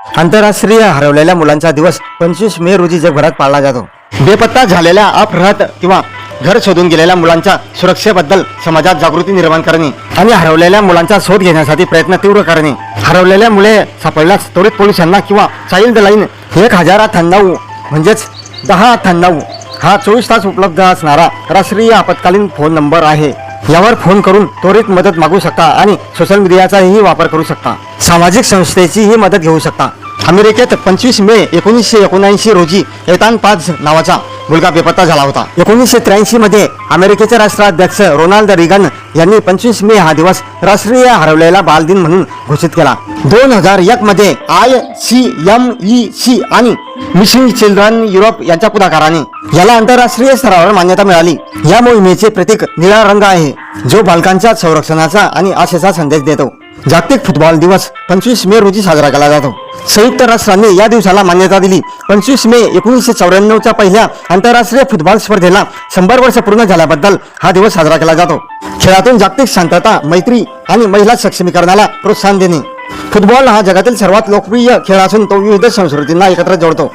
आंतरराष्ट्रीय हरवलेल्या मुलांचा दिवस 25 मे रोजी जगभरात पाळला जातो. बेपत्ता झालेल्या, अपहृत किंवा घर शोधून गेलेल्या मुलांच्या सुरक्षेबद्दल समाजात जागृती निर्माण करणे आणि हरवलेल्या मुलांचा शोध घेण्यासाठी प्रयत्न तीव्र करणे. हरवलेल्या मुले सापडल्यास त्वरित पोलिसांना किंवा चाइल्ड लाईन 1098 म्हणजेच 1098 हा 24 तास उपलब्ध असणारा राष्ट्रीय आपत्कालीन फोन नंबर आहे. यावर फोन करून त्वरित मदत मागू शकता आणि सोशल मीडियाचाही वापर करू शकता. सामाजिक संस्थेचीही मदत घेऊ शकता. अमेरिकेत 25 मे 1979 रोजी एतान पाझ नावाचा मुलगा बेपत्ता झाला होता. 1983 मध्ये अमेरिकेचे राष्ट्राध्यक्ष रोनाल्ड रिगन यांनी 25 मे हा दिवस राष्ट्रीय हरवलेला बालदिन म्हणून घोषित केला. 2001 मध्ये ICMEC आणि मिसिंग चिल्ड्रन युरोप यांच्या पुढाकाराने याला आंतरराष्ट्रीय स्तरावर मान्यता मिळाली. या मोहिमेचे प्रतीक निळा रंग आहे, जो बालकांच्या संरक्षणाचा आणि आशेचा संदेश देतो. जागतिक फुटबॉल दिवस 25 मे रोजी साजरा केला जातो. संयुक्त राष्ट्रांनी या दिवसाला मान्यता दिली. 25 मे 1994च्या पहिल्या आंतरराष्ट्रीय फुटबॉल स्पर्धेला 100 वर्ष पूर्ण झाल्याबद्दल हा दिवस साजरा केला जातो. खेळातून जागतिक शांतता, मैत्री आणि महिला सक्षमीकरणाला प्रोत्साहन देणे. फुटबॉल हा जगातील सर्वात लोकप्रिय खेळ असून तो विविध संस्कृतींना एकत्र जोडतो.